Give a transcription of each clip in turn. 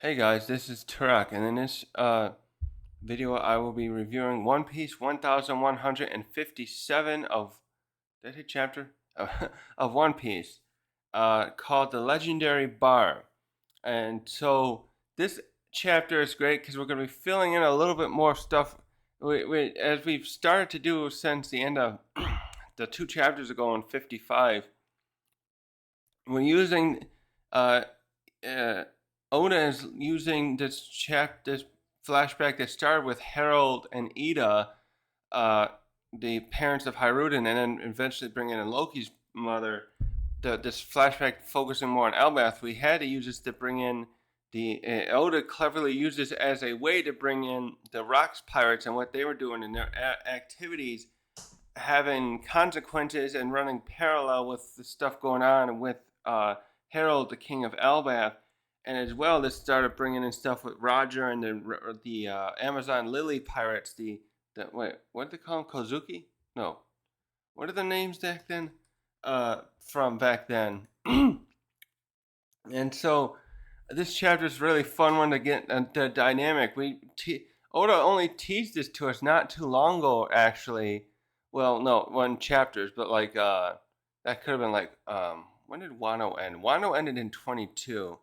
Hey guys, this is Turek, and in this video I will be reviewing One Piece 1157 of did I hit chapter of One Piece, called the Legendary Bar. And so this chapter is great because we're going to be filling in a little bit more stuff as we've started to do since the end of the two chapters ago in 55. We're using uh, uh, Oda is using this flashback that started with Harold and Ida, uh, the parents of Haruden, and then eventually bringing in Loki's mother. This flashback focusing more on Elbaf. We had to use this to bring in the Oda cleverly used this as a way to bring in the Rocks pirates and what they were doing in their activities, having consequences and running parallel with the stuff going on with Harold, the king of Elbaf, and as well, this started bringing in stuff with Roger and the Amazon Lily pirates. Wait, what did they call them? Kozuki? No, what are the names back then? From back then, and so this chapter is really fun one to get the dynamic. Oda only teased this to us not too long ago, actually. Well, no, one chapters, but like that could have been like when did Wano end? Wano ended in 22.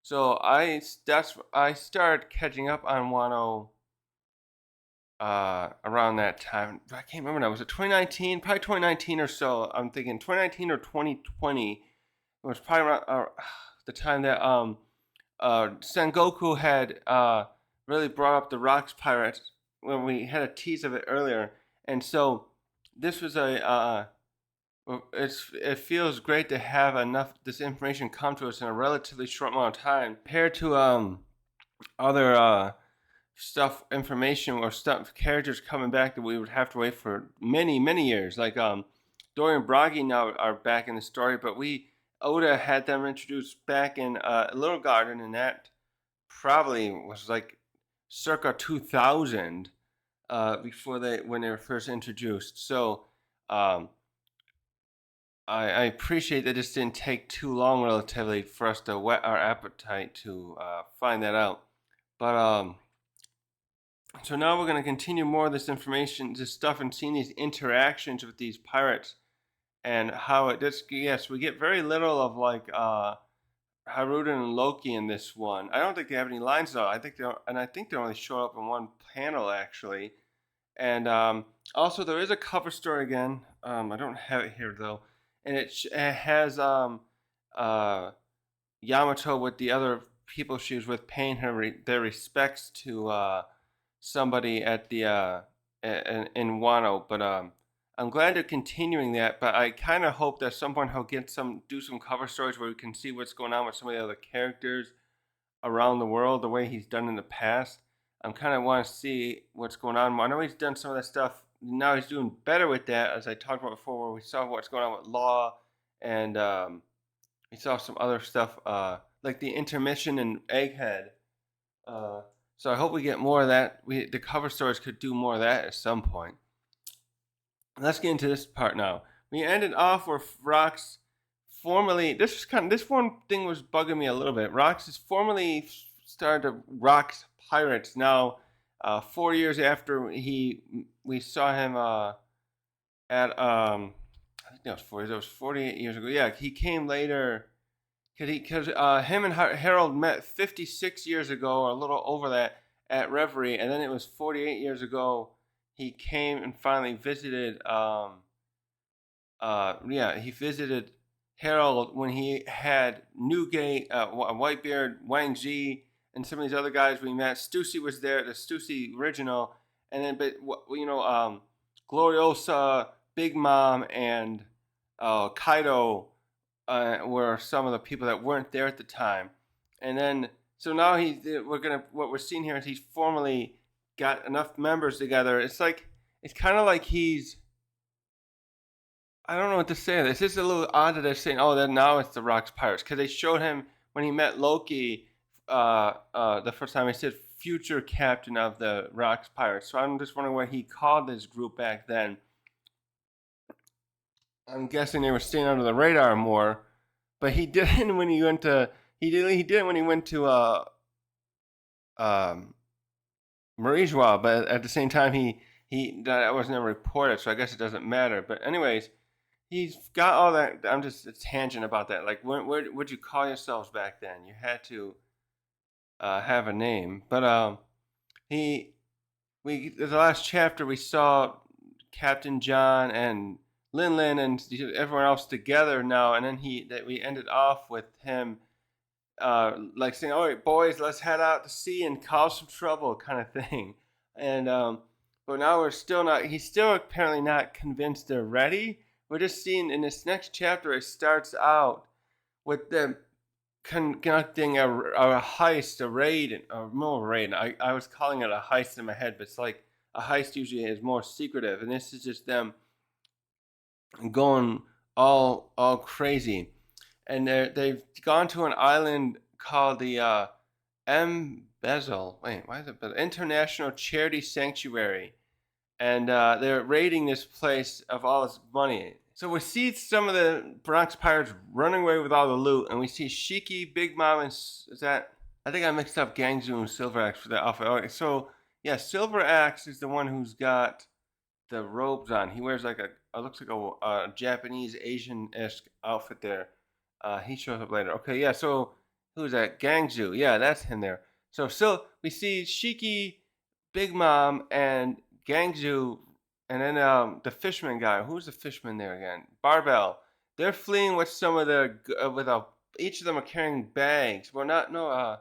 So I started catching up on Wano around that time. I can't remember now. Was it 2019? Probably 2019 or so. I'm thinking 2019 or 2020. It was probably around the time that Sengoku had really brought up the Rocks Pirates when we had a tease of it earlier, and so this was it feels great to have enough this information come to us in a relatively short amount of time compared to other stuff information or stuff characters coming back that we would have to wait for many years, like Dory and Bragi now are back in the story, but Oda had them introduced back in Little Garden, and that probably was like circa 2000 before when they were first introduced. So um, I appreciate that this didn't take too long relatively for us to whet our appetite to find that out. But so now we're going to continue more of this information, this stuff, and seeing these interactions with these pirates and how it just, yes, we get very little of like Haruden and Loki in this one. I don't think they have any lines though. I think they only show up in one panel actually. And also there is a cover story again. I don't have it here though, and it has Yamato with the other people she was with paying their respects to somebody at the in Wano. But I'm glad they're continuing that. But I kind of hope that someone will do some cover stories where we can see what's going on with some of the other characters around the world the way he's done in the past. I'm kind of want to see what's going on. I know he's done some of that stuff. Now he's doing better with that, as I talked about before, where we saw what's going on with Law, and we saw some other stuff like the intermission and Egghead. Uh, so I hope we get more of that. The cover stories could do more of that at some point. Let's get into this part now. We ended off where Rox formally. This one thing was bugging me a little bit. Rox is formally started to Rox Pirates now. 4 years after we saw him at I think that was 4 years. That was 48 years ago. Yeah, he came later because him and Harold met 56 years ago, or a little over that, at Reverie, and then it was 48 years ago he came and finally visited. He visited Harold when he had Newgate, Whitebeard, Wang Ji, and some of these other guys we met. Stussy was there, the Stussy original, and then Gloriosa, Big Mom, and Kaido were some of the people that weren't there at the time. And then so now what we're seeing here is he's formally got enough members together. It's kind of like he's, I don't know what to say. This is a little odd that they're saying, oh, then now it's the Rocks Pirates, because they showed him when he met Loki the first time. He said future captain of the Rocks Pirates. So I'm just wondering what he called this group back then. I'm guessing they were staying under the radar more, but he didn't when he went to he did when he went to um, Marijois, but at the same time, he that was never reported, so I guess it doesn't matter. But anyways, he's got all that. I'm just a tangent about that. Like, where would you call yourselves back then? You had to have a name. But he the last chapter we saw Captain John and Lin Lin and everyone else together now, and then we ended off with him like saying, "All right, boys, let's head out to sea and cause some trouble," kind of thing. And but now we're still not. He's still apparently not convinced they're ready. We're just seeing in this next chapter. It starts out with them conducting a heist, a raid, or more raid. I was calling it a heist in my head, but it's like a heist usually is more secretive, and this is just them going all crazy. And they've gone to an island called the Embezzle. Wait, why is it International Charity Sanctuary? And they're raiding this place of all its money. So we see some of the Bronx pirates running away with all the loot, and we see Shiki, Big Mom, and is that? I think I mixed up Gangzu and Silver Axe for that outfit. Okay, so yeah, Silver Axe is the one who's got the robes on. He wears like looks like a Japanese Asian-esque outfit there. He shows up later. Okay, yeah. So who's that? Gangzu. Yeah, that's him there. So we see Shiki, Big Mom, and Gangzu, and then the fisherman guy. Who's the fisherman there again? Barbell. They're fleeing with some of the with a. Each of them are carrying bags. Well, not no.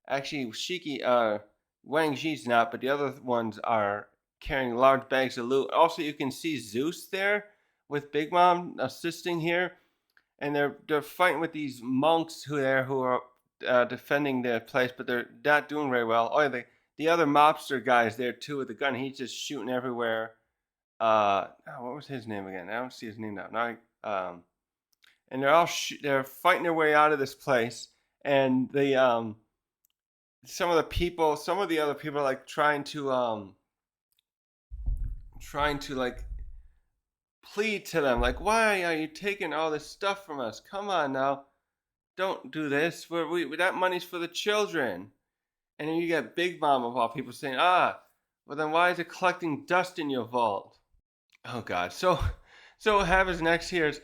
Actually, Shiki, Wang Ji's not, but the other ones are carrying large bags of loot. Also, you can see Zeus there with Big Mom assisting here, and they're fighting with these monks who are defending their place, but they're not doing very well. Oh, yeah, the other mobster guy is there too with the gun. He's just shooting everywhere. What was his name again? I don't see his name now. And they're fighting their way out of this place, and some of the other people are like trying to like plead to them, like, why are you taking all this stuff from us? Come on now, don't do this. That money's for the children. And then you get Big Mom of all people saying, well then why is it collecting dust in your vault? Oh God. So what happens next here is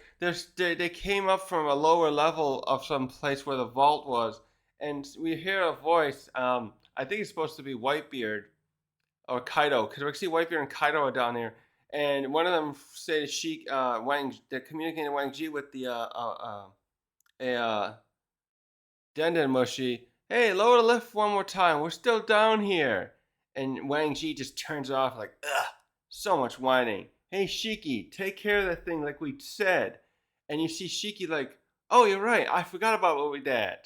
they came up from a lower level of some place where the vault was, and we hear a voice. I think it's supposed to be Whitebeard or Kaido, because we see Whitebeard and Kaido are down here, and one of them say to Sheik Wang, they're communicating to Wang Ji with the Denden Mushi, hey, lower the lift one more time. We're still down here. And Wang Ji just turns off like, ugh, so much whining. Hey, Shiki, take care of that thing like we said. And you see Shiki like, oh, you're right. I forgot about what we did.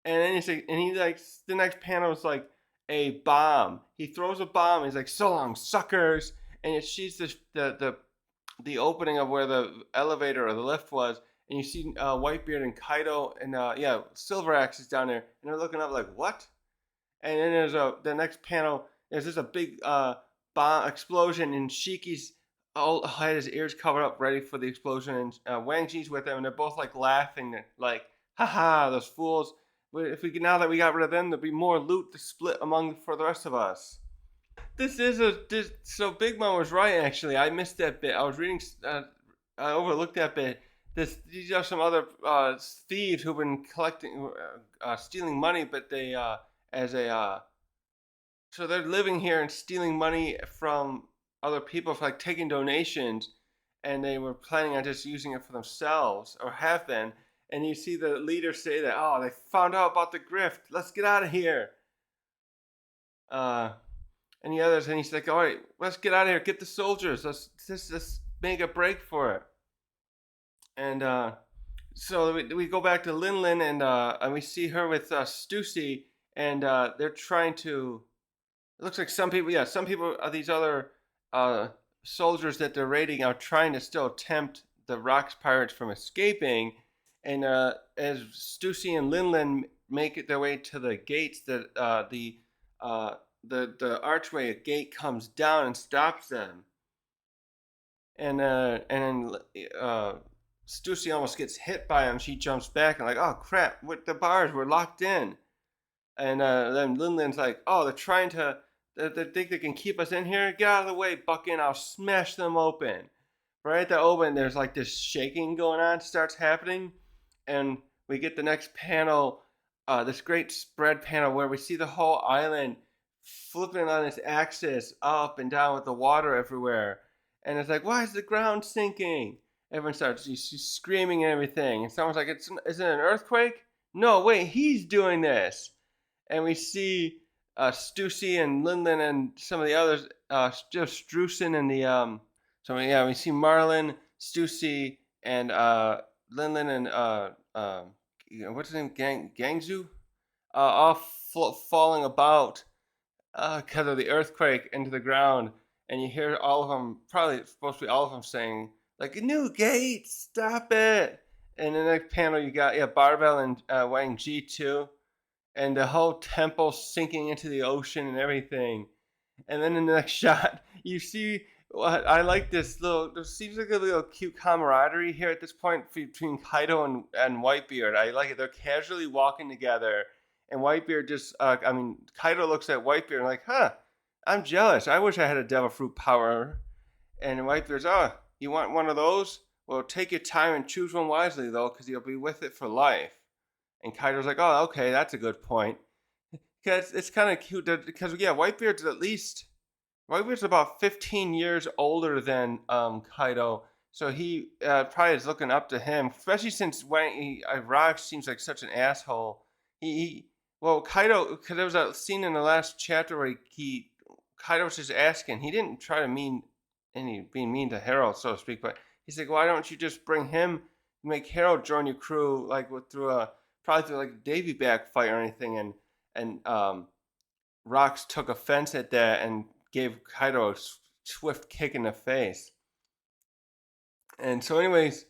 And then he like, the next panel is like a bomb. He throws a bomb. He's like, so long, suckers. And it sees the opening of where the elevator or the lift was, and you see Whitebeard and Kaido and Silver Axe is down there, and they're looking up like what? And then there's the next panel. There's just a big bomb explosion, and Shiki's all had his ears covered up, ready for the explosion, and Wang Ji's with them, and they're both like laughing, like, haha, those fools. If we now that we got rid of them, there'll be more loot to split among for the rest of us. So Big Mom was right. Actually, I missed that bit. I was reading. I overlooked that bit. These are some other thieves who've been stealing money, but they as a so they're living here and stealing money from other people for like taking donations, and they were planning on just using it for themselves or have been. And you see the leader say that, oh, they found out about the grift. Let's get out of here. Uh, and the others, and he's like, all right, let's get out of here. Get the soldiers. Let's make a break for it. And so we go back to Lin Lin, and we see her with Stussy, and they're trying to. It looks like some people, these other uh, soldiers that they're raiding are trying to still tempt the Rocks pirates from escaping. And as Stussy and Lin Lin make their way to the gates, that the archway, a gate comes down and stops them. And then Stussy almost gets hit by him. She jumps back and like, oh crap! With the bars, we're locked in. And then Linden's like, oh, they're trying to, they think they can keep us in here? Get out of the way, Buckin, I'll smash them open. Right at the open, there's like this shaking going on, starts happening. And we get the next panel, this great spread panel where we see the whole island flipping on its axis up and down with the water everywhere. And it's like, why is the ground sinking? Everyone starts screaming and everything. And someone's like, is it an earthquake? No, wait, he's doing this. And we see Stussy and Linden and some of the others, just Strusen and the so yeah, we see Marlin, Stussy, and Linden and what's his name, Gangzu, all falling about because of the earthquake into the ground, and you hear all of them, probably supposed to be all of them saying like, "New gate, stop it!" And the next panel, you got Barbell and Wang Ji too, and the whole temple sinking into the ocean and everything. And then in the next shot, you see what I like this little. There seems like a little cute camaraderie here at this point between Kaido and Whitebeard. I like it. They're casually walking together, and Whitebeard just. Kaido looks at Whitebeard and like, huh. I'm jealous. I wish I had a devil fruit power. And Whitebeard's, oh, you want one of those? Well, take your time and choose one wisely, though, because you'll be with it for life. And Kaido's like, oh, okay, that's a good point. Because it's kind of cute. Because, Whitebeard's about 15 years older than Kaido. So he probably is looking up to him, especially since Rocks seems like such an asshole. Kaido, because there was a scene in the last chapter where Kaido was just asking. He didn't try to being mean to Harold, so to speak, but he's like, why don't you just bring him, make Harold join your crew, like probably through like a Davy back fight or anything, and Rocks took offense at that and gave Kaido a swift kick in the face. And so, anyways,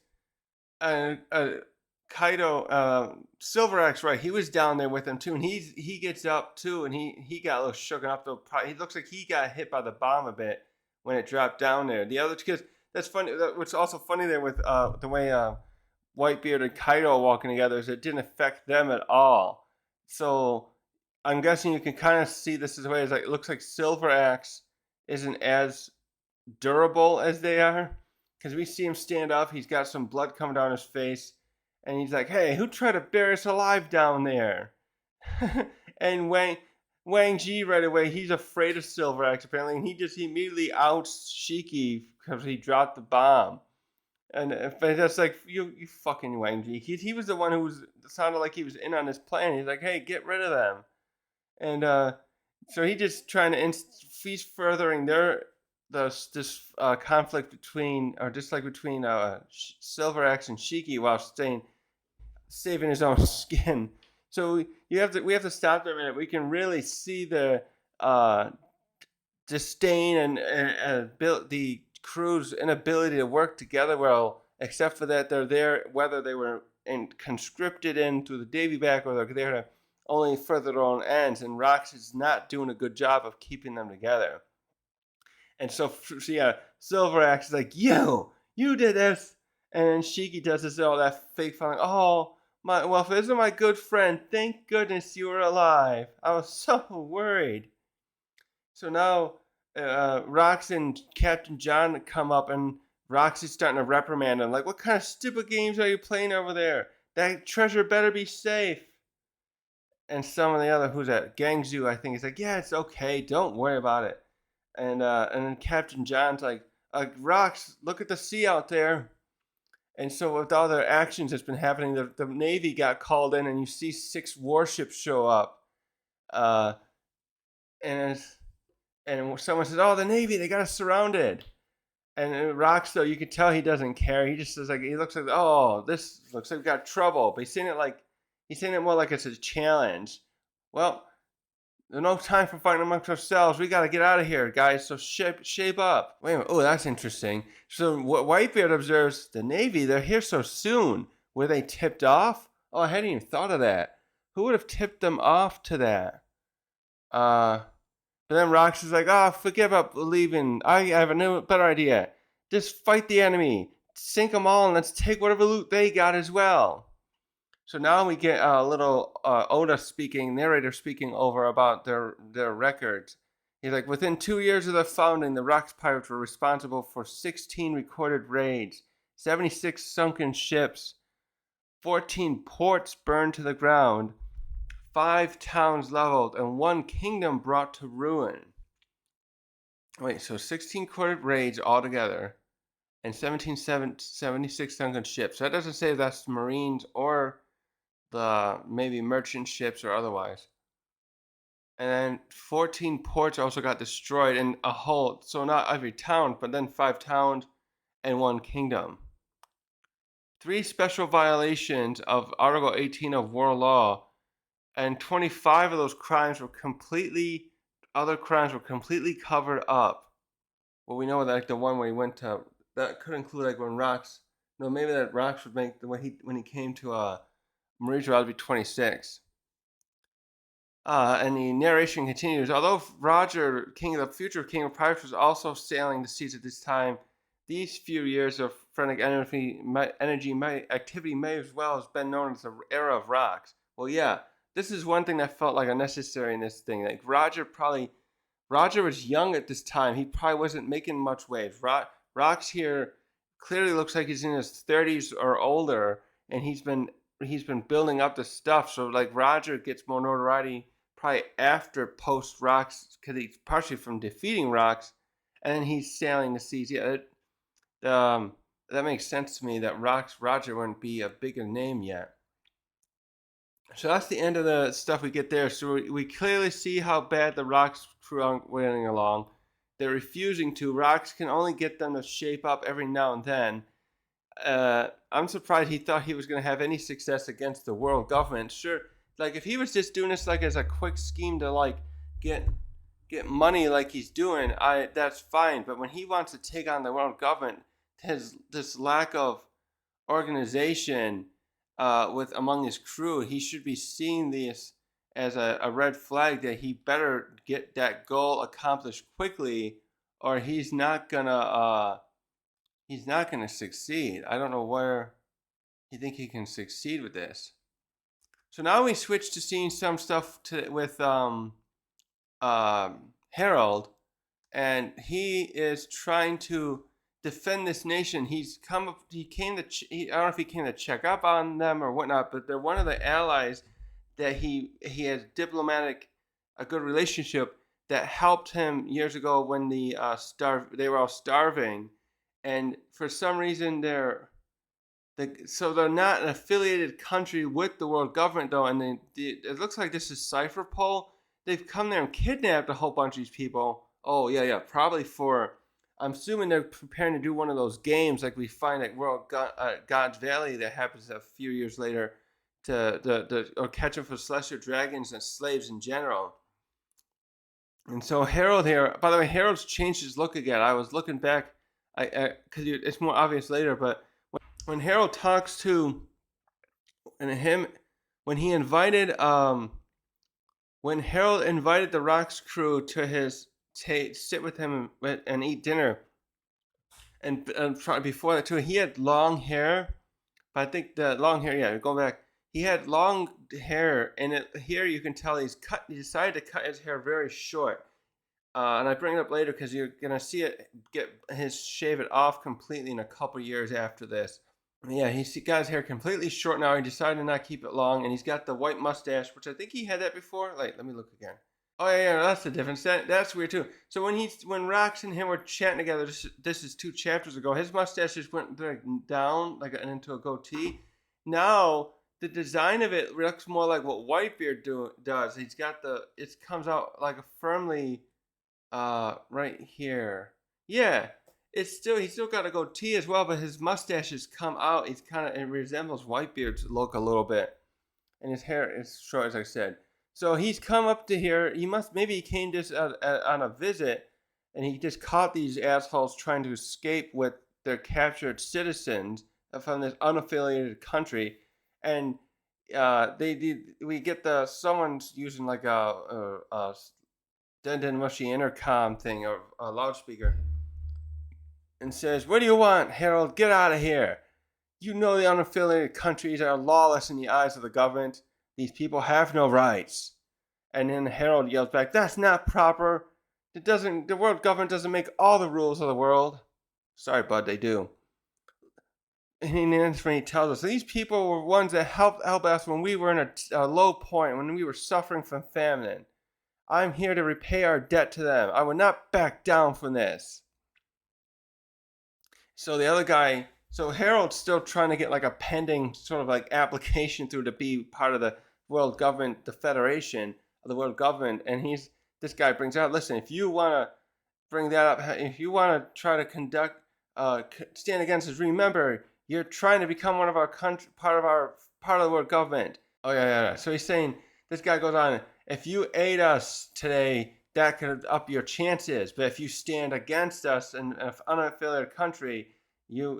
Kaido, Silver Axe, right? He was down there with him too, and he gets up too, and he got a little shooken up though. He looks like he got hit by the bomb a bit when it dropped down there. The other kids, that's funny. What's also funny there with the way Whitebeard and Kaido are walking together is it didn't affect them at all. So I'm guessing you can kind of see this as a way as like it looks like Silver Axe isn't as durable as they are, because we see him stand up. He's got some blood coming down his face. And he's like, hey, who tried to bury us alive down there? And Wang Ji right away, he's afraid of Silver Axe apparently, and he immediately outs Shiki because he dropped the bomb. And that's like, you fucking Wang Ji. He was the one who sounded like he was in on this plan. He's like, hey, get rid of them. And so he just trying to he's furthering this conflict between Silver Axe and Shiki while saving his own skin. So we have to stop there a minute. We can really see the disdain and the crew's inability to work together well, except for that they're there, whether they were conscripted into the Davy back or they're there to only further their own ends. And Rocks is not doing a good job of keeping them together. And so Silver Axe is like, you did this. And then Shiki does this all that fake fun. Oh, if it isn't my good friend, thank goodness you were alive. I was so worried. So now Rox and Captain John come up, and Roxy's starting to reprimand him. Like, what kind of stupid games are you playing over there? That treasure better be safe. And some of the other, who's that? Gangzu, I think, is like, yeah, it's okay. Don't worry about it. And then Captain John's like, Rox, look at the sea out there. And so with all the actions that's been happening, the Navy got called in, and you see 6 warships show up. And someone says, oh, the Navy, they got us surrounded. And Rox, though, you can tell he doesn't care. He just says, like, he looks like, oh, this looks like we got trouble. But he's saying it more like it's a challenge. Well, there's no time for fighting amongst ourselves. We got to get out of here, guys. So shape up. Wait a minute. Oh, that's interesting. So Whitebeard observes the Navy. They're here so soon. Were they tipped off? Oh, I hadn't even thought of that. Who would have tipped them off to that? But then Rox is like, oh, forget about leaving. I have a better idea. Just fight the enemy. Sink them all, and let's take whatever loot they got as well. So now we get a little Oda narrator speaking over about their records. He's like, within 2 years of their founding, the Rocks Pirates were responsible for 16 recorded raids, 76 sunken ships, 14 ports burned to the ground, 5 towns leveled, and 1 kingdom brought to ruin. Wait, so 16 recorded raids altogether, and 76 sunken ships. So that doesn't say if that's Marines or the maybe merchant ships or otherwise. And then 14 ports also got destroyed in a whole, so not every town, but then 5 towns and 1 kingdom. 3 special violations of Article 18 of World Law, and 25 of those crimes were completely covered up. Well, we know that like the one where he went to, that could include like when Rocks, no, maybe that Rocks would make the way when he came to Marie's would be 26. And the narration continues. Although Roger, the future king of pirates, was also sailing the seas at this time, these few years of frenetic activity may as well have been known as the era of rocks. Well, yeah, this is one thing that felt like unnecessary in this thing. Like Roger was young at this time. He probably wasn't making much waves. Rocks here clearly looks like he's in his 30s or older, and he's been building up the stuff. So like Roger gets more notoriety probably after post Rocks, because he's partially from defeating Rocks, and then he's sailing the seas. Yeah, that makes sense to me that Roger wouldn't be a bigger name yet. So that's the end of the stuff we get there. So we clearly see how bad the Rocks crew are running along. They're refusing to. Rocks can only get them to shape up every now and then. I'm surprised he thought he was going to have any success against the world government. Sure, like if he was just doing this like as a quick scheme to like get money like he's doing, that's fine. But when he wants to take on the world government, this lack of organization with among his crew, he should be seeing this as a red flag that he better get that goal accomplished quickly, or he's not gonna succeed. I don't know where you think he can succeed with this. So now we switch to seeing some stuff with Harald, and he is trying to defend this nation. I don't know if he came to check up on them or whatnot, but they're one of the allies that he has a good relationship that helped him years ago when they were all starving, and for some reason they're not an affiliated country with the world government though, and it looks like this is Cypherpole. They've come there and kidnapped a whole bunch of these people. Oh yeah, probably for. I'm assuming they're preparing to do one of those games like we find at God's Valley that happens a few years later or catch them for celestial dragons and slaves in general. And so Harold here, by the way, Harold's changed his look again. I was looking back, because it's more obvious later, but when Harold talks to when Harold invited the Rocks crew to sit with him and eat dinner, and before that too, he had long hair. But I think the long hair, yeah, going back, he had long hair, and here you can tell he decided to cut his hair very short. And I bring it up later because you're gonna see it shave it off completely in a couple years after this. Yeah, he got his hair completely short now. He decided to not keep it long, and he's got the white mustache, which I think he had that before. Like, let me look again. Oh yeah, that's the difference. That's weird too. So when Rox and him were chatting together, this is 2 chapters ago. His mustache just went down and into a goatee. Now the design of it looks more like what Whitebeard does. He's got it comes out like a firmly right here. Yeah, he's still got a goatee as well, but his mustache has come out. It resembles Whitebeard's look a little bit, and his hair is short, as I said. So he's come up to here. Maybe he came just on a visit, and he just caught these assholes trying to escape with their captured citizens from this unaffiliated country, and we get someone's using like a den mushy intercom thing or a loudspeaker, and says, "What do you want, Harold? Get out of here!" You know the unaffiliated countries are lawless in the eyes of the government. These people have no rights. And then Harold yells back, that's not proper. The world government doesn't make all the rules of the world. Sorry, bud, they do. And that's when he tells us these people were ones that helped us when we were in a low point, when we were suffering from famine. I'm here to repay our debt to them. I will not back down from this. So the other guy, so Harold's still trying to get like a pending sort of like application through to be part of the world government, the federation of the world government. And this guy brings out, listen, if you want to bring that up, if you want to try to stand against us, remember, you're trying to become one of our country, part of the world government. Oh yeah. So he's saying, this guy goes on, if you aid us today, that could up your chances. But if you stand against us in an unaffiliated country,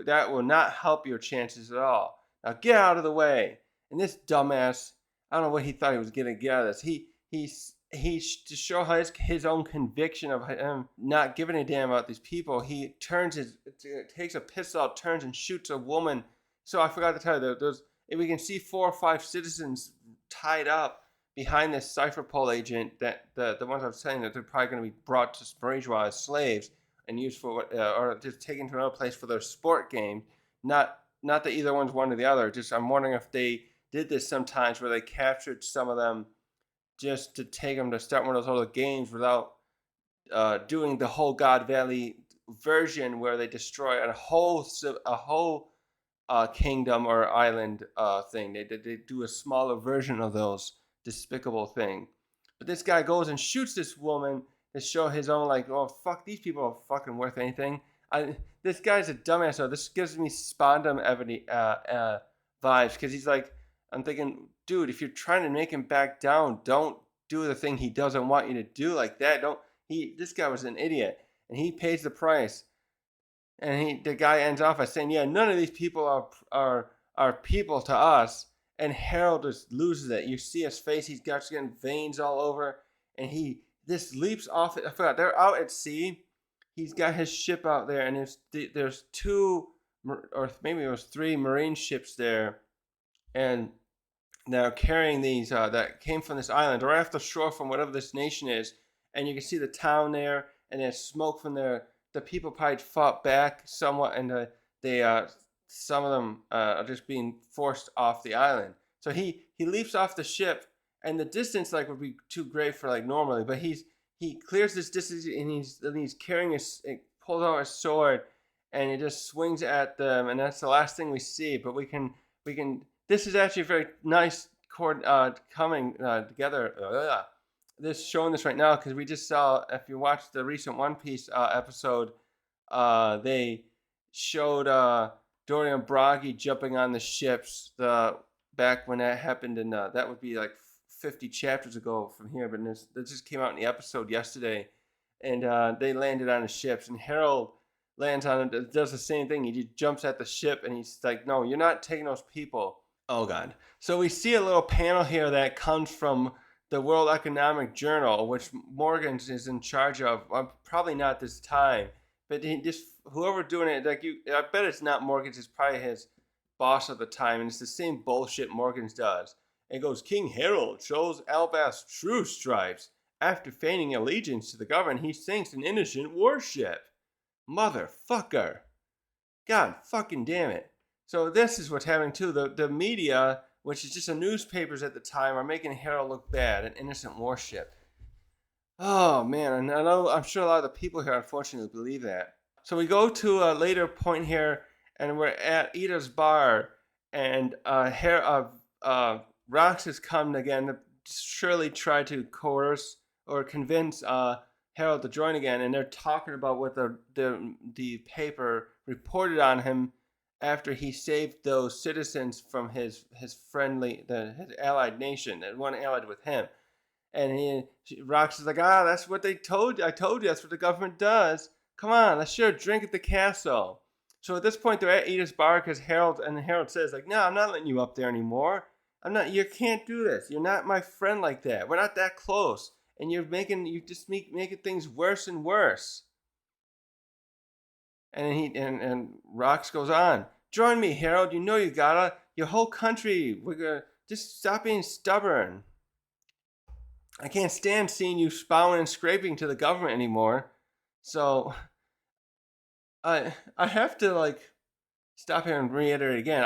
that will not help your chances at all. Now get out of the way. And this dumbass, I don't know what he thought he was going to get out of this. He to show his own conviction of him not giving a damn about these people, he takes a pistol out, turns and shoots a woman. So I forgot to tell you, we can see 4 or 5 citizens tied up behind this cipher pole agent, that the ones I was saying that they're probably going to be brought to Springeville as slaves and used for or just taken to another place for their sport game. Not that either one's one or the other. Just I'm wondering if they did this sometimes where they captured some of them just to take them to start one of those other games without doing the whole God Valley version where they destroy a whole kingdom or island thing. They do a smaller version of those despicable thing. But this guy goes and shoots this woman to show his own, like, oh, fuck, these people are fucking worth anything. This guy's a dumbass. So this gives me Spondum vibes, because he's like, I'm thinking, dude, if you're trying to make him back down, don't do the thing he doesn't want you to do like that. This guy was an idiot, and he pays the price. And the guy ends off by saying, yeah, none of these people are people to us. And Harold just loses it. You see his face, he's getting veins all over. And he this leaps off it. I forgot, they're out at sea. He's got his ship out there, and there's 2, or maybe it was 3 marine ships there. And they're carrying these that came from this island or off the shore from whatever this nation is. And you can see the town there, and there's smoke from there. The people probably fought back somewhat, and some of them are just being forced off the island. So he leaps off the ship, and the distance like would be too great for like normally, but he clears this distance, and he's carrying pulls out his sword, and he just swings at them, and that's the last thing we see. But we can this is actually a very nice coming together. This showing this right now, because we just saw, if you watched the recent One Piece episode, they showed Dorian Bragi jumping on the ships back when that happened, and that would be like 50 chapters ago from here, but this just came out in the episode yesterday, and they landed on the ships, and Harold lands on it, does the same thing. He just jumps at the ship, and he's like, no, you're not taking those people. Oh God. So we see a little panel here that comes from the World Economic Journal, which Morgans is in charge of. Probably not this time, but whoever doing it, I bet it's not Morgans. It's probably his boss at the time, and it's the same bullshit Morgans does. It goes, King Harold shows Elbaf's true stripes. After feigning allegiance to the government, he sinks an innocent warship. Motherfucker. God fucking damn it. So this is what's happening too. The media, which is just the newspapers at the time, are making Harold look bad, an innocent warship. Oh man, and I'm sure a lot of the people here unfortunately believe that. So we go to a later point here, and we're at Ida's bar, and Rocks has come again to surely try to coerce or convince Harold to join again, and they're talking about what the paper reported on him after he saved those citizens from his allied nation, that one allied with him. And Rox is like, that's what they told you. I told you that's what the government does. Come on, let's share a drink at the castle. So at this point, they're at Ida's bar because Harold says, like, no, I'm not letting you up there anymore. You can't do this. You're not my friend like that. We're not that close. And you just making things worse and worse. And Rox goes on. Join me, Harold. You know you gotta. Your whole country. We're gonna just stop being stubborn. I can't stand seeing you spouting and scraping to the government anymore. So I have to like stop here and reiterate again.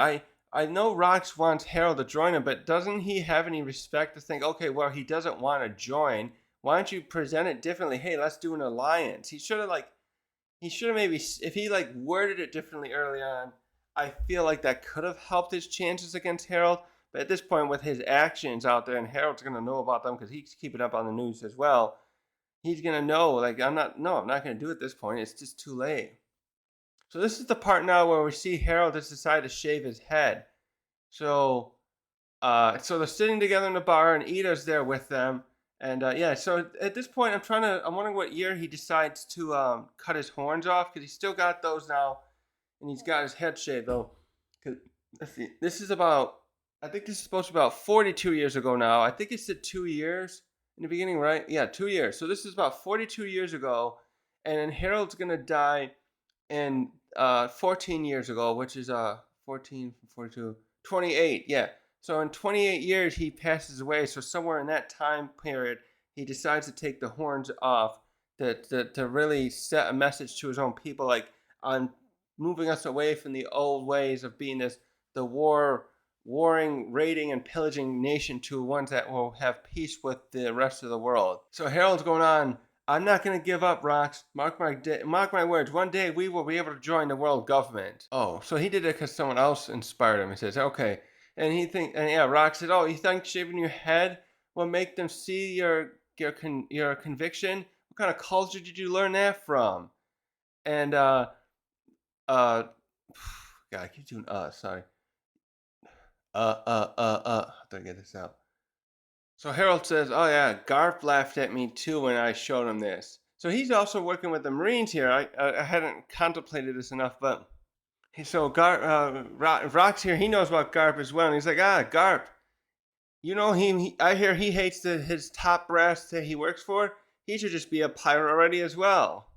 I know Rox wants Harold to join him, but doesn't he have any respect to think, okay, well, he doesn't want to join. Why don't you present it differently? Hey, let's do an alliance. He should have maybe, if he like worded it differently early on, I feel like that could have helped his chances against Harold. But at this point, with his actions out there, and Harold's going to know about them because he's keeping up on the news as well. He's going to know, like, I'm not going to do it at this point. It's just too late. So this is the part now where we see Harold has decided to shave his head. So they're sitting together in the bar, and Ida's there with them. And so at this point, I'm wondering what year he decides to cut his horns off, because he's still got those now, and he's got his head shaved though. Cause let's see, I think this is supposed to be about 42 years ago now. I think it said 2 years in the beginning, right? Yeah, 2 years. So this is about 42 years ago, and then Harold's gonna die in 14 years ago, which is 14 from 42, 28. Yeah. So in 28 years, he passes away. So somewhere in that time period, he decides to take the horns off to really set a message to his own people, like, I'm moving us away from the old ways of being the warring, raiding, and pillaging nation to ones that will have peace with the rest of the world. So Harold's going on, I'm not going to give up, Rox. Mark my words. One day we will be able to join the world government. Oh, so he did it because someone else inspired him. He says, okay. And Rox said, oh, you think shaving your head will make them see your conviction? What kind of culture did you learn that from? And God, I keep doing sorry. How do I get this out? So Harold says, oh yeah, Garp laughed at me too when I showed him this. So he's also working with the Marines here. I hadn't contemplated this enough, but so Rock's here. He knows about Garp as well, and he's like, Garp, you know I hear he hates his top brass that he works for. He should just be a pirate already as well.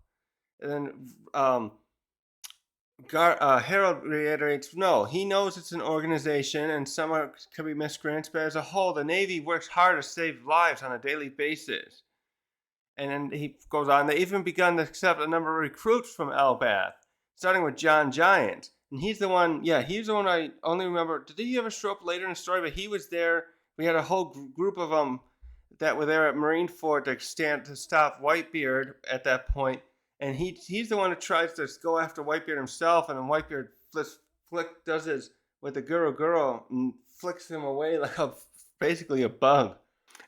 And then Harold reiterates, no, he knows it's an organization and some could be miscreants, but as a whole, the Navy works hard to save lives on a daily basis. And then he goes on, they even begun to accept a number of recruits from Elbaf, starting with John Giant. And he's the one I only remember. Did he ever show up later in the story? But he was there. We had a whole group of them that were there at Marineford to stop Whitebeard at that point. And he's the one who tries to go after Whitebeard himself, and then Whitebeard does his with the Guro and flicks him away like basically a bug.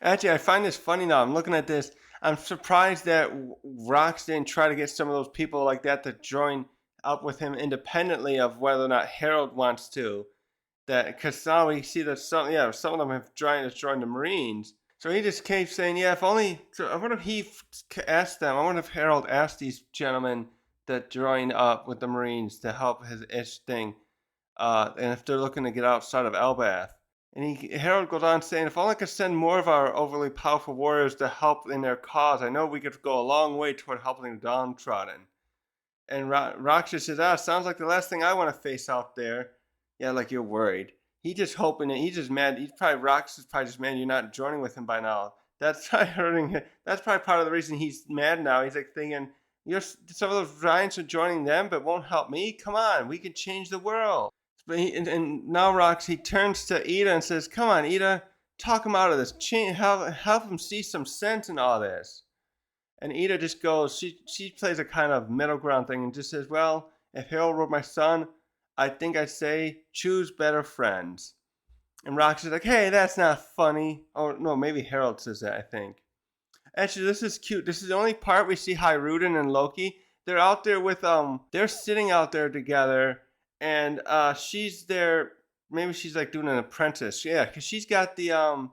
Actually, I find this funny now. I'm looking at this. I'm surprised that Rox didn't try to get some of those people like that to join up with him independently of whether or not Harold wants to. Because now we see that some of them have tried to join the Marines. So he just keeps saying, yeah, if only. So I wonder if he asked them. I wonder if Harold asked these gentlemen that join up with the Marines to help his ish thing, and if they're looking to get outside of Elbaf. And Harold goes on saying, if only I could send more of our overly powerful warriors to help in their cause, I know we could go a long way toward helping the downtrodden. And Raksha says, sounds like the last thing I want to face out there. Yeah, like you're worried. He's just hoping that he's just mad. Rox is probably just mad you're not joining with him by now. That's probably hurting him. That's probably part of the reason he's mad now. He's like thinking, some of those giants are joining them, but won't help me. Come on, we can change the world. But and now Rox, he turns to Ida and says, come on, Ida, talk him out of this. Help him see some sense in all this. And Ida just goes, she plays a kind of middle ground thing and just says, well, if Harold were my son, I think I'd say choose better friends. And Rox is like, hey, that's not funny. Oh, no, maybe Harold says that, I think. Actually, this is cute. This is the only part we see Hyruden and Loki. They're out there with, they're sitting out there together, and she's there. Maybe she's like doing an apprentice. Yeah, because she's got an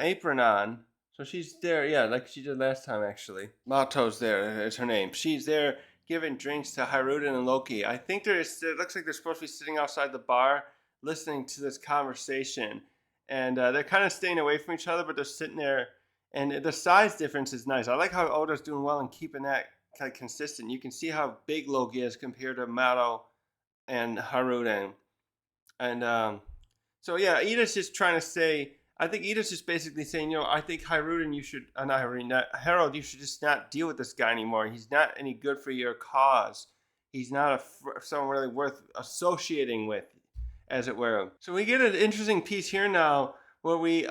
apron on. So she's there, yeah, like she did last time, actually. Mato's there, is her name. She's there giving drinks to Hyruden and Loki. I think it looks like they're supposed to be sitting outside the bar listening to this conversation. And they're kind of staying away from each other, but they're sitting there. And the size difference is nice. I like how Oda's doing well and keeping that kind of consistent. You can see how big Loki is compared to Mato and Haruden. And so yeah, Ida's just trying to say. I think Ida's just basically saying, I think Haruden, you should, not Haruden, not Harold, you should just not deal with this guy anymore. He's not any good for your cause. He's not someone really worth associating with, as it were. So we get an interesting piece here now where we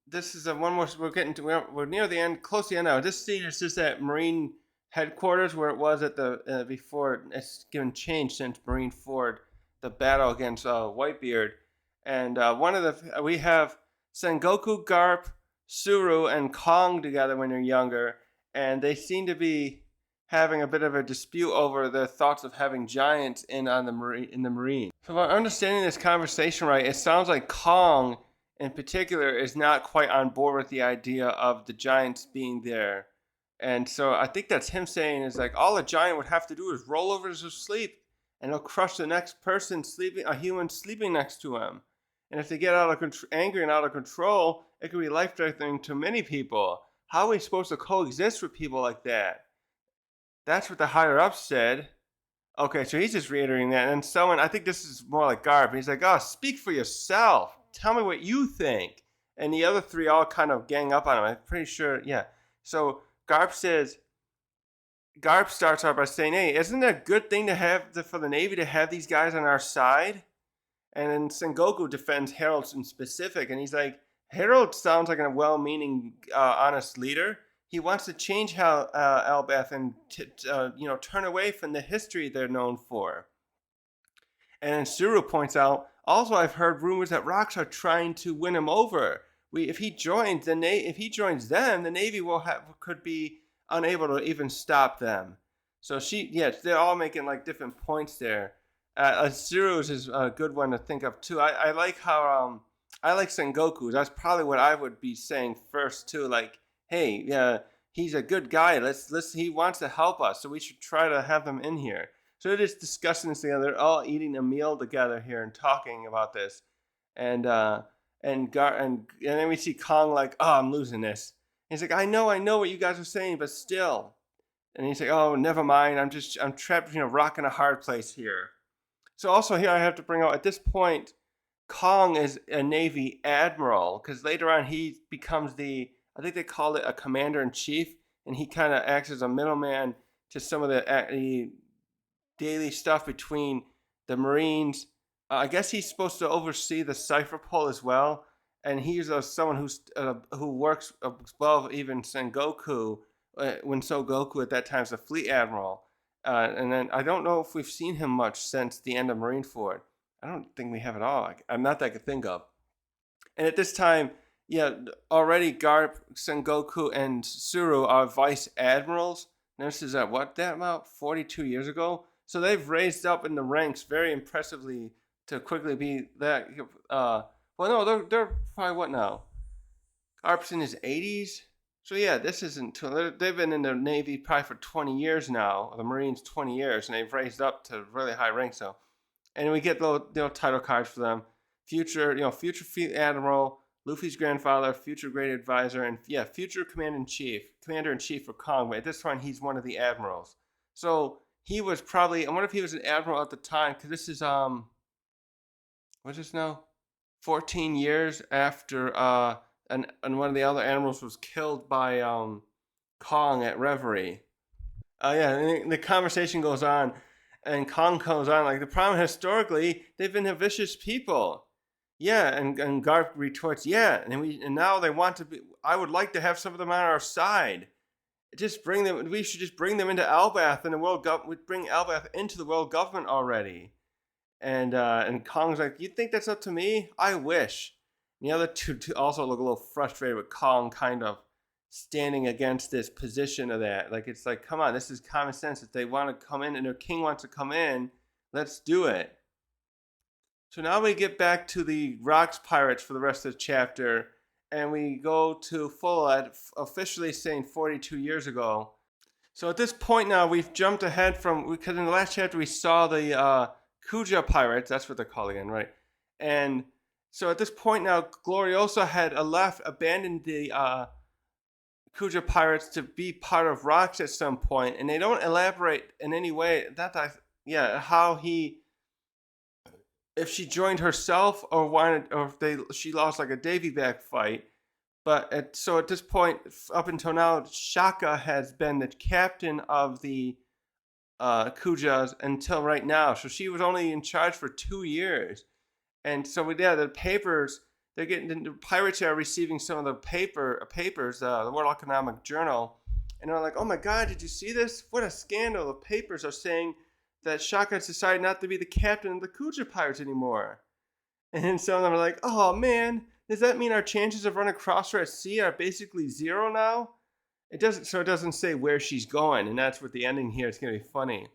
this is one more. We're near the end, close to the end now. This scene is just at Marine headquarters where it was at the before it's given change since Marine Ford, the battle against Whitebeard, and we have Sengoku, Garp, Suru, and Kong together when they're younger, and they seem to be having a bit of a dispute over their thoughts of having giants in the marine. So if I'm understanding this conversation right, it sounds like Kong in particular is not quite on board with the idea of the giants being there. And so I think that's him saying is like all a giant would have to do is roll over to sleep and he'll crush the next person sleeping, a human sleeping next to him. And if they get angry and out of control, it could be life-threatening to many people. How are we supposed to coexist with people like that? That's what the higher-ups said. Okay, so he's just reiterating that. And someone, I think this is more like Garp. He's like, speak for yourself. Tell me what you think. And the other three all kind of gang up on him. I'm pretty sure, yeah. So Garp starts out by saying, hey, isn't it a good thing to have for the Navy to have these guys on our side? And then Sengoku defends Harold in specific, and he's like, Harold sounds like a well-meaning, honest leader. He wants to change how Elbaf and turn away from the history they're known for. And then Suru points out, also I've heard rumors that Rocks are trying to win him over. If he joins them, the Navy could be unable to even stop them. So they're all making like different points there. Zero's is a good one to think of too. I like how I like Sengoku. That's probably what I would be saying first too. Like, hey, yeah, he's a good guy. He wants to help us, so we should try to have him in here. So they're just discussing this together. They're all eating a meal together here and talking about this, and then we see Kong like, I'm losing this. And he's like, I know what you guys are saying, but still. And he's like, oh, never mind. I'm trapped, rock in a hard place here. So also here I have to bring out, at this point, Kong is a Navy admiral, because later on he becomes I think they call it a commander-in-chief, and he kind of acts as a middleman to some of the daily stuff between the Marines. I guess he's supposed to oversee the cipher pull as well, and he's someone who works above even Sengoku, when Sengoku at that time is a fleet admiral. And then I don't know if we've seen him much since the end of Marineford. I don't think we have at all. Not that I could think of. And at this time, already Garp, Sengoku, and Suru are vice admirals. And this is about 42 years ago. So they've raised up in the ranks very impressively to quickly be that. They're probably what now? Garp's in his 80s. So yeah, this isn't too. They've been in the Navy probably for 20 years now, the Marines 20 years, and they've raised up to really high ranks. So, and we get little title cards for them: future fleet admiral, Luffy's grandfather, future great advisor, and future commander in chief for Kong. But at this point, he's one of the admirals. So he was probably. I wonder if he was an admiral at the time, because this is what's this now? 14 years after and one of the other animals was killed by Kong at Reverie. And the conversation goes on, and Kong goes on like, the problem historically, they've been vicious people. Yeah, and Garp retorts, yeah, and now they want to be. I would like to have some of them on our side. Just bring them. We should just bring them into Elbaf, and the world would bring Elbaf into the world government already. And Kong's like, you think that's up to me? I wish. And the other two also look a little frustrated with Kong kind of standing against this position of that. Like, it's like, come on, this is common sense. If they want to come in and their king wants to come in, let's do it. So now we get back to the Rocks Pirates for the rest of the chapter, and we go to Fullalead, officially saying 42 years ago. So at this point now, we've jumped ahead because in the last chapter we saw the Kuja Pirates, that's what they're called again, right? And so at this point now, Gloriosa had abandoned the Kuja Pirates to be part of Rocks at some point, and they don't elaborate in any way how he if she joined herself or wanted, or if she lost like a Davy back fight. But so at this point, up until now, Shaka has been the captain of the Kujas until right now. So she was only in charge for 2 years. And so yeah, the papers, they're getting, the pirates are receiving some of the papers, the World Economic Journal, and they're like, oh my God, did you see this? What a scandal! The papers are saying that Shaka has decided not to be the captain of the Kuja pirates anymore. And some of them are like, oh man, does that mean our chances of running across her at sea are basically zero now? It doesn't. So it doesn't say where she's going, and that's what the ending here is going to be funny.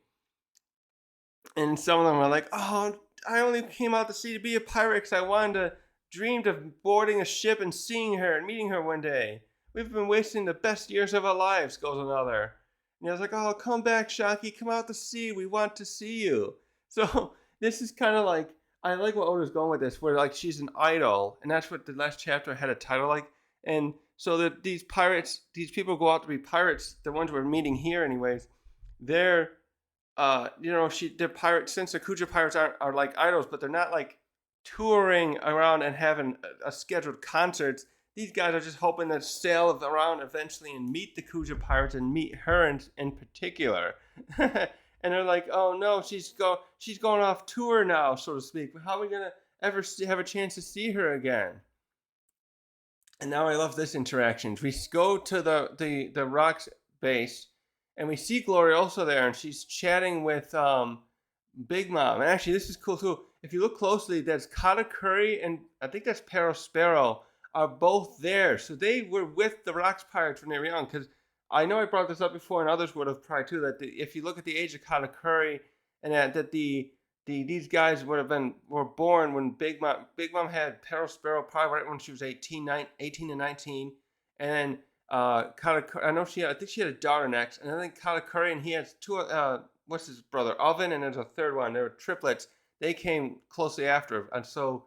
And some of them are like, oh, I only came out to sea to be a pirate because I wanted to, dreamed of boarding a ship and seeing her and meeting her one day. We've been wasting the best years of our lives, goes another. And I was like, oh, come back, Shaki, come out to sea. We want to see you. So this is kind of like, I like what Oda's going with this, where like she's an idol, and that's what the last chapter had a title like. And so that these pirates, these people go out to be pirates, the ones we're meeting here, anyways. They're they're pirates, since the Kuja pirates are like idols, but they're not like touring around and having a scheduled concerts. These guys are just hoping to sail around eventually and meet the Kuja pirates and meet her in particular. And they're like, oh no, she's going off tour now, so to speak. But how are we gonna ever have a chance to see her again? And now I love this interaction. We go to the Rocks base, and we see Gloriosa there, and she's chatting with Big Mom. And actually, this is cool too. If you look closely, that's Katakuri and I think that's Sparrow are both there. So they were with the Rocks Pirates when they were young. Because I know I brought this up before, and others would have probably too. That if you look at the age of Katakuri, and that these guys were born when Big Mom had Sparrow probably right when she was 18 to 19, and then Katakuri, I think she had a daughter next, and I think Katakuri and he has two. What's his brother? Oven, and there's a third one. They were triplets. They came closely after, and so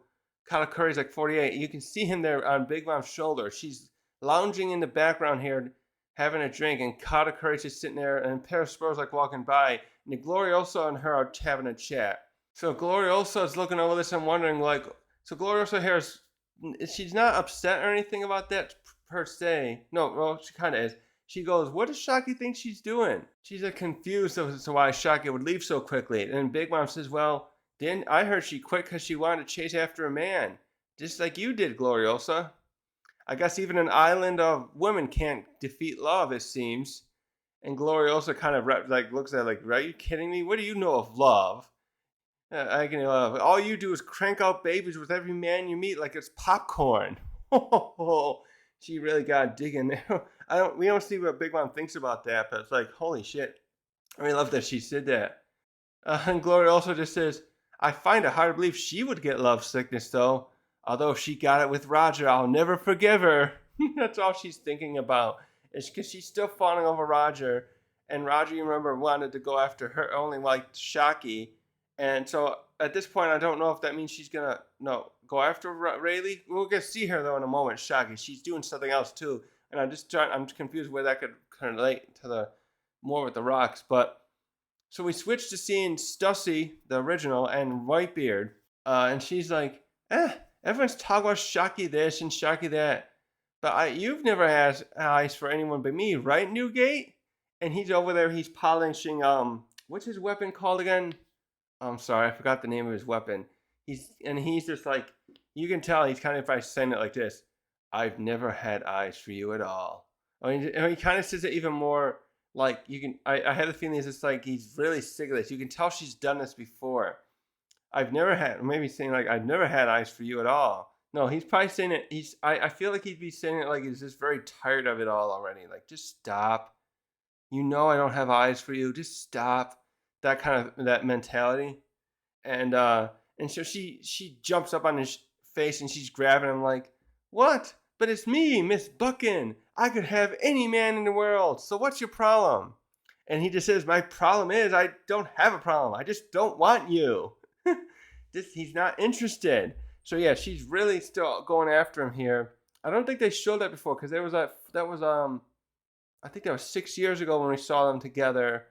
Katakuri's like 48. You can see him there on Big Mom's shoulder. She's lounging in the background here, having a drink, and Katakuri's just sitting there, and Sparrow's like walking by, and the Gloriosa and her are having a chat. So Gloriosa is looking over this and wondering, like, so Gloriosa here she's not upset or anything about that per se. No, well, she kind of is. She goes, what does Shaki think she's doing? She's confused as to why Shaki would leave so quickly. And Big Mom says, well, I heard she quit because she wanted to chase after a man. Just like you did, Gloriosa. I guess even an island of women can't defeat love, it seems. And Gloriosa kind of looks at her like, are you kidding me? What do you know of love? I can all you do is crank out babies with every man you meet like it's popcorn. She really got digging there. We don't see what Big Mom thinks about that, but it's like, holy shit. I really love that she said that. And Gloria also just says, I find it hard to believe she would get love sickness though. Although she got it with Roger, I'll never forgive her. That's all she's thinking about. It's because she's still falling over Roger. And Roger, you remember, wanted to go after her, only liked Shaki. And so at this point, I don't know if that means she's going to go after Rayleigh. We'll get to see her, though, in a moment, Shaki. She's doing something else, too. And I'm confused where that could kind of relate to the more with the Rocks. But so we switched to seeing Stussy, the original, and Whitebeard. And she's like, everyone's talking about Shaki this and Shaki that. But you've never had eyes for anyone but me, right, Newgate? And he's over there, he's polishing, what's his weapon called again? I'm sorry, I forgot the name of his weapon. He's just like, you can tell he's kind of, if I saying it like this, I've never had eyes for you at all. I mean, he kind of says it even more like I have the feeling it's just like he's really sick of this. You can tell she's done this before. I've never had, maybe saying like, I've never had eyes for you at all. No, he's probably saying it, I feel like he'd be saying it like he's just very tired of it all already. Like, just stop. You know I don't have eyes for you. Just stop. That kind of that mentality, and so she jumps up on his face and she's grabbing him like, what? But it's me, Miss Buckin. I could have any man in the world. So what's your problem? And he just says, my problem is I don't have a problem. I just don't want you. He's not interested. So yeah, she's really still going after him here. I don't think they showed that before because there was I think that was 6 years ago when we saw them together.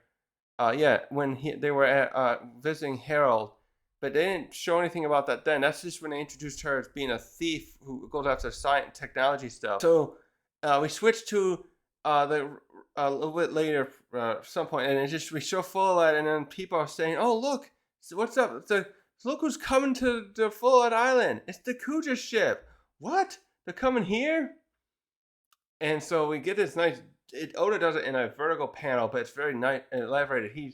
When they were visiting Harold, But they didn't show anything about that then. That's just when they introduced her as being a thief who goes after science and technology stuff. So we switched to the a little bit later, some point, and we show Fullalead, and then people are saying, "Oh, look, so what's up? Look who's coming to the Fullalead Island! It's the Kuja ship. What? They're coming here?" And so we get this nice. Oda does it in a vertical panel, but it's very nice and elaborated.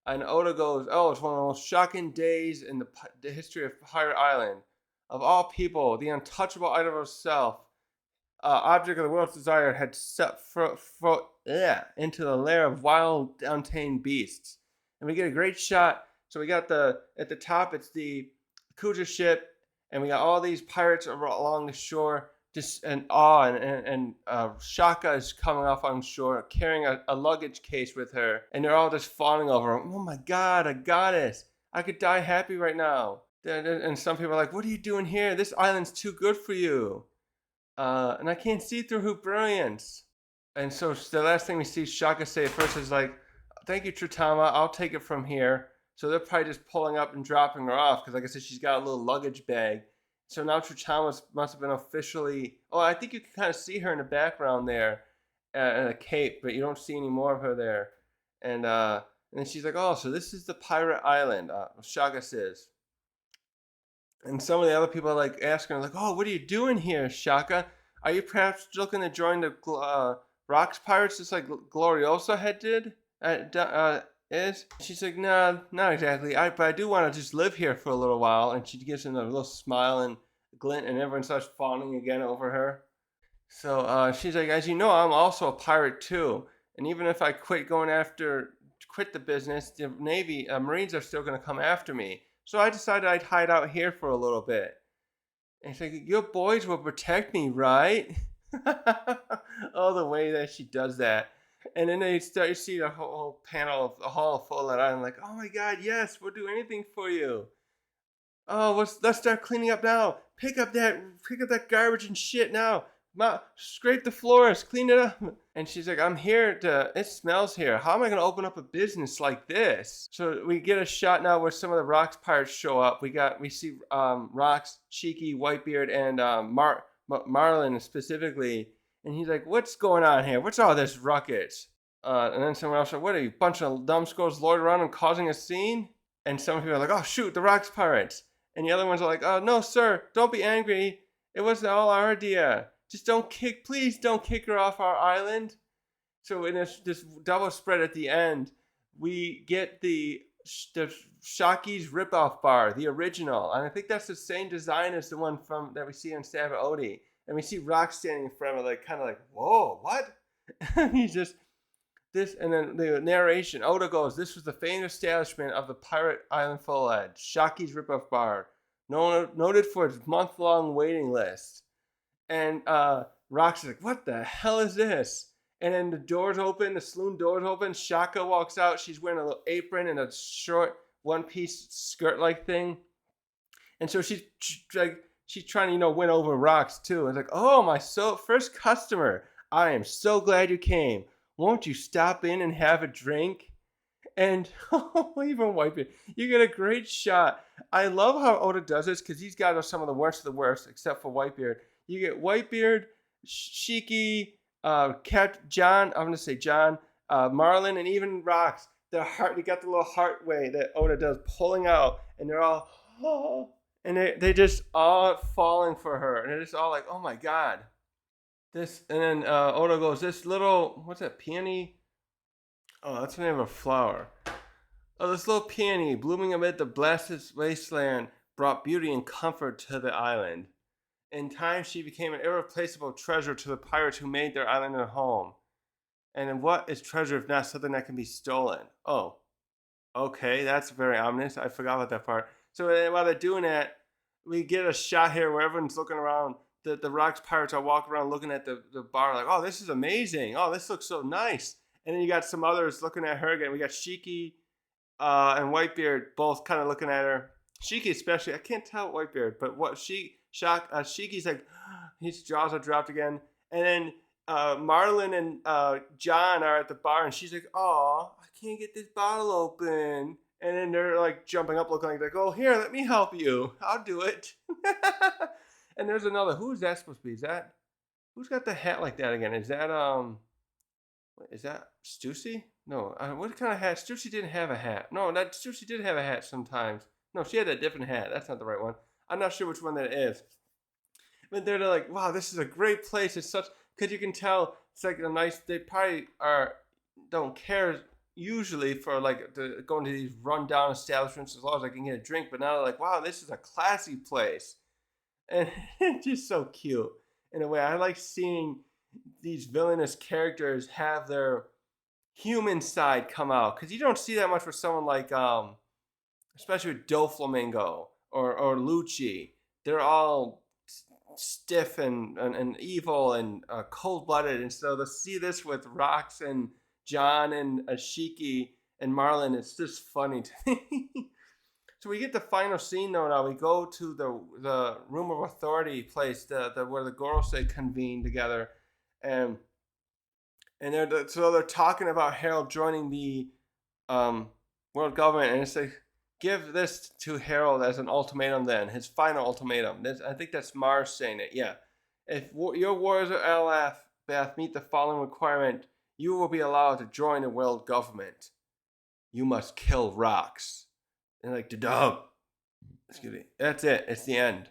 And Oda goes, "Oh, it's one of the most shocking days in the history of Pirate Island. Of all people, the untouchable item of self, object of the world's desire, had set into the lair of wild, untamed beasts." And we get a great shot. So we got at the top, it's the Kuja ship, and we got all these pirates along the shore, just in awe, and Shaka is coming off on shore, carrying a luggage case with her, and they're all just falling over her. "Oh my God, a goddess! I could die happy right now." And some people are like, "What are you doing here? This island's too good for you. And I can't see through her brilliance." And so the last thing we see Shaka say at first is like, "Thank you, Tritama. I'll take it from here." So they're probably just pulling up and dropping her off because, like I said, she's got a little luggage bag. So now Tritama must have been officially. Oh, I think you can kind of see her in the background there, in a cape, but you don't see any more of her there. And then she's like, "Oh, so this is the pirate island." Shaka says. And some of the other people are like asking her, like, "Oh, what are you doing here, Shaka? Are you perhaps looking to join the Rocks Pirates just like Gloriosa had did? Is?" She's like, "No, not exactly. But I do want to just live here for a little while." And she gives him a little smile and glint, and everyone starts fawning again over her. So she's like, "As you know, I'm also a pirate too. And even if I quit the business, the Navy, Marines are still going to come after me. So I decided I'd hide out here for a little bit." And she's like, "Your boys will protect me, right?" Oh, the way that she does that. And then you see the whole panel of the hall full of that. I'm like, "Oh my God, yes, we'll do anything for you. Oh, let's start cleaning up now. Pick up that garbage and shit now. Scrape the floors, clean it up." And she's like, "I'm here it smells here. How am I going to open up a business like this?" So we get a shot now where some of the Rocks pirates show up. We see Rocks, Cheeky, Whitebeard, and Marlin specifically. And he's like, "What's going on here? What's all this ruckus?" And then someone else said, "What are you, bunch of numbskulls loitering around and causing a scene?" And some people are like, "Oh, shoot, the Rocks pirates." And the other ones are like, "Oh, no, sir, don't be angry. It wasn't all our idea. Just please don't kick her off our island." So in this double spread at the end, we get the Shaki's ripoff bar, the original. And I think that's the same design as the one that we see in Saba Odi. And we see Rock standing in front of it, like, kind of like, "Whoa, what?" And he's just, and then the narration, Oda goes, "This was the famed establishment of the pirate island Fullalead, Shaki's ripoff bar, noted for its month-long waiting list." And Rock's like, "What the hell is this?" And then the saloon doors open. Shaka walks out. She's wearing a little apron and a short one-piece skirt-like thing. And so she's trying to, win over Rocks too. It's like, "Oh, my first customer. I am so glad you came. Won't you stop in and have a drink?" And even Whitebeard, you get a great shot. I love how Oda does this because he's got some of the worst, except for Whitebeard. You get Whitebeard, Shiki, John. I'm gonna say John, Marlin, and even Rocks. They got the little heart way that Oda does, pulling out, and they're all, "Oh," and they just all falling for her, and they're just all like, "Oh my God." And then Oda goes, "This little, what's that, peony? Oh, that's the name of a flower. Oh, this little peony blooming amid the blasted wasteland brought beauty and comfort to the island. In time, she became an irreplaceable treasure to the pirates who made their island their home. And what is treasure if not something that can be stolen?" Oh, okay, that's very ominous. I forgot about that part. So while they're doing that, we get a shot here where everyone's looking around. The Rocks pirates are walking around looking at the bar like, "Oh, this is amazing. Oh, this looks so nice." And then you got some others looking at her again. We got Shiki and Whitebeard both kind of looking at her. Shiki especially. I can't tell Whitebeard, but Shiki's like, his jaws are dropped again. And then Marlin and John are at the bar, and she's like, "Oh, I can't get this bottle open." And then they're like jumping up, looking like, oh, here, let me help you. I'll do it. And there's another. Who's that supposed to be? Is that who's got the hat like that again? Is that Stussy? No. What kind of hat? Stussy didn't have a hat. No, that Stussy did have a hat sometimes. No, she had a different hat. That's not the right one. I'm not sure which one that is. But they're like, wow, this is a great place. It's such, because you can tell it's like a nice. They probably don't care usually for like going to these rundown establishments as long as I can get a drink. But now they're like, wow, this is a classy place, and it's just so cute in a way. I like seeing these villainous characters have their human side come out, because you don't see that much with someone like especially with Doflamingo or Lucci. They're all stiff and evil and cold-blooded, and so to see this with Rocks and John and Ashiki and Marlin, it's just funny to me. So we get the final scene though. Now we go to the room of authority place, where the Gorosei convene together, and they're talking about Harald joining the world government, and it's like, give this to Harald as an ultimatum. Then his final ultimatum. I think that's Mars saying it. Yeah, if your warriors of Elbaf meet the following requirement, you will be allowed to join the world government. You must kill Rocks. And like the dog. Excuse me. That's it. It's the end.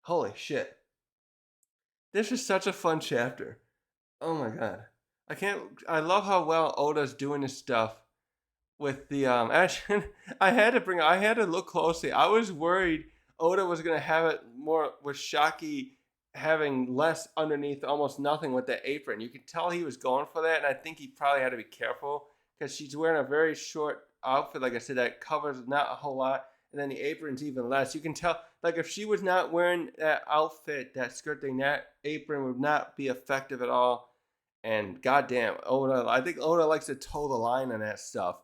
Holy shit. This is such a fun chapter. Oh my god. I love how well Oda's doing this stuff with the actually I had to look closely. I was worried Oda was gonna have it more with Shaki having less underneath, almost nothing with the apron. You could tell he was going for that, and I think he probably had to be careful because she's wearing a very short outfit, like I said, that covers not a whole lot, and then the apron's even less. You can tell, like, if she was not wearing that outfit, that skirt thing, that apron would not be effective at all. And goddamn, Oda, I think Oda likes to toe the line on that stuff.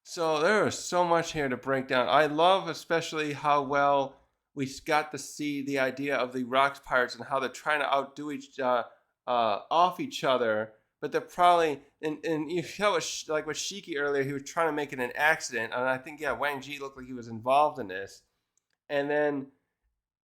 So there is so much here to break down. I love especially how well we got to see the idea of the Rocks Pirates and how they're trying to outdo off each other. But they're probably, and you know, like with Shiki earlier, he was trying to make it an accident. And I think, yeah, Wang Ji looked like he was involved in this. And then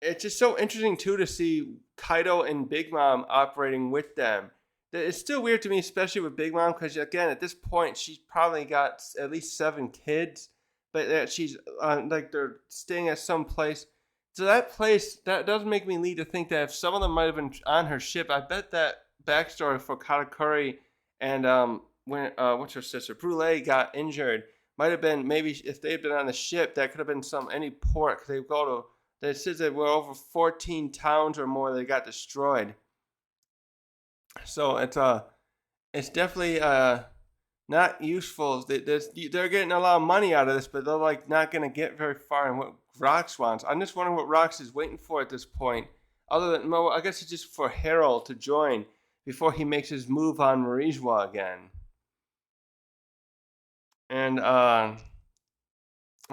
it's just so interesting, too, to see Kaido and Big Mom operating with them. It's still weird to me, especially with Big Mom, because, again, at this point, she's probably got at least 7 kids. But she's, like, they're staying at some place. So that place, that does make me lead to think that if some of them might have been on her ship, I bet that backstory for Katakuri and when what's her sister Brule got injured might have been, maybe if they'd been on the ship, that could have been any port. They go to, they says there were over 14 towns or more that got destroyed. So it's definitely not useful. They're getting a lot of money out of this, but they're like not gonna get very far in what Rocks wants. I'm just wondering what Rocks is waiting for at this point. Other than, well, I guess it's just for Harald to join before he makes his move on Marizwa again. And I'm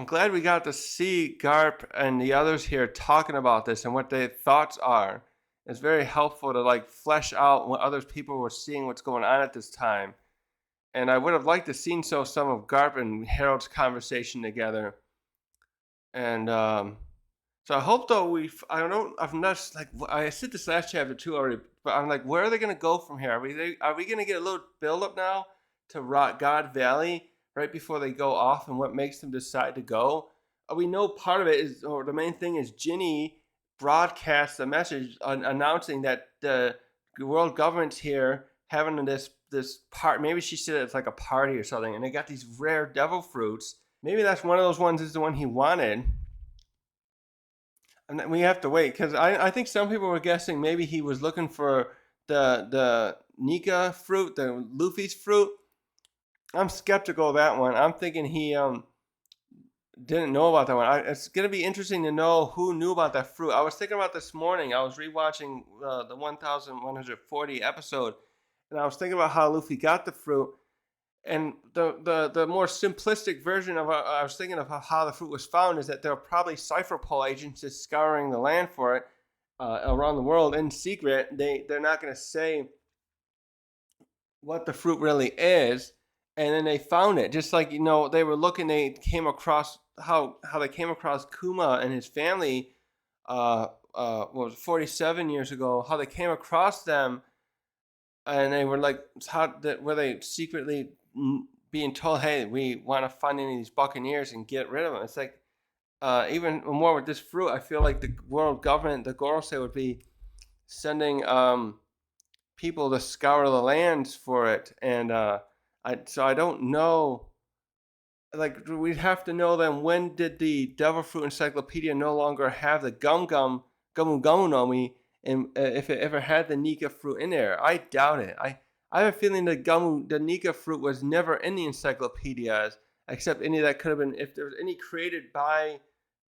glad we got to see Garp and the others here talking about this and what their thoughts are. It's very helpful to like flesh out what other people were seeing, what's going on at this time. And I would have liked to seen some of Garp and Harold's conversation together. And so I hope though I'm not like, I said this last chapter too already, but I'm like, where are they going to go from here? Are we going to get a little build up now to God Valley right before they go off, and what makes them decide to go? We know part of it is, or the main thing is, Ginny broadcasts a message announcing that the world government's here having this part. Maybe she said it's like a party or something, and they got these rare devil fruits. Maybe that's one of those ones, is the one he wanted. And we have to wait, because I think some people were guessing maybe he was looking for the Nika fruit, the Luffy's fruit. I'm skeptical of that one. I'm thinking he didn't know about that one. It's going to be interesting to know who knew about that fruit. I was thinking about this morning. I was rewatching the 1140 episode, and I was thinking about how Luffy got the fruit. And the more simplistic version of I was thinking of how the fruit was found is that there are probably Cypher Pole agents just scouring the land for it around the world in secret. They're not going to say what the fruit really is, and then they found it. Just like, they were looking, they came across how they came across Kuma and his family. What was it, 47 years ago? How they came across them, and they were like, how that were they secretly being told, hey, we want to find any of these buccaneers and get rid of them. It's like, even more with this fruit, I feel like the world government, the Gorosei, would be sending people to scour the lands for it, and so I don't know. Like, we'd have to know then, when did the Devil Fruit Encyclopedia no longer have the Gumu Gumu no Mi, and if it ever had the Nika fruit in there. I doubt it. I have a feeling the Nika fruit was never in the encyclopedias, except any that could have been, if there was any created by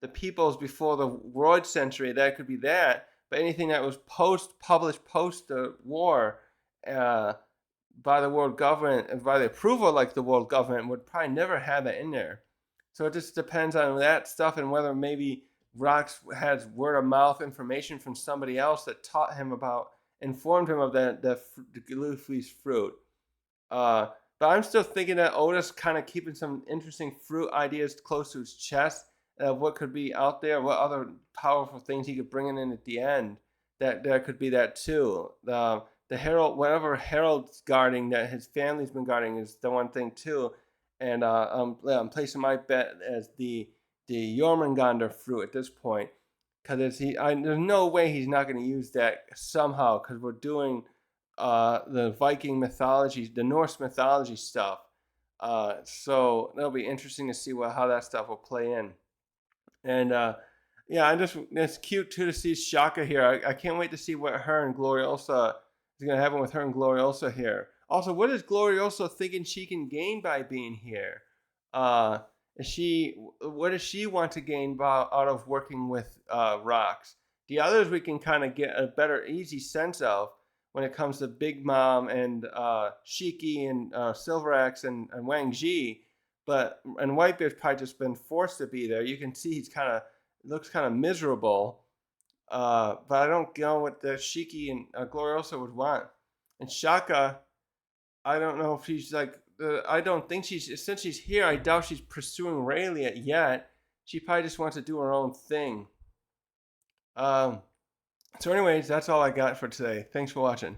the peoples before the World Century, that could be that. But anything that was published post the war, uh, by the world government and by the approval, like the world government, would probably never have that in there. So it just depends on that stuff, and whether maybe Rocks has word of mouth information from somebody else that taught him about, informed him of the Luffy's fruit. Uh, but I'm still thinking that Oda's kind of keeping some interesting fruit ideas close to his chest of what could be out there, what other powerful things he could bring in at the end. That could be that too. The Herald, whatever Herald's guarding that his family's been guarding, is the one thing too. And I'm placing my bet as the Jormungandr fruit at this point, because there's no way he's not going to use that somehow, because we're doing the Viking mythology, the Norse mythology stuff. So that'll be interesting to see how that stuff will play in. And yeah, it's cute too to see Shaka here. I can't wait to see what her and Gloriosa is going to happen with her and Gloriosa here. Also, what is Gloriosa thinking she can gain by being here? What does she want to gain out of working with Rocks? The others we can kind of get a better, easy sense of when it comes to Big Mom and Shiki and Silver Axe and Wang Ji. And Whitebeard's probably just been forced to be there. You can see he's looks kind of miserable. But I don't know what the Shiki and Gloriosa would want. And Shaka, I don't know if she's like. I don't think since she's here, I doubt she's pursuing Rayleigh yet. She probably just wants to do her own thing. So, anyways, that's all I got for today. Thanks for watching.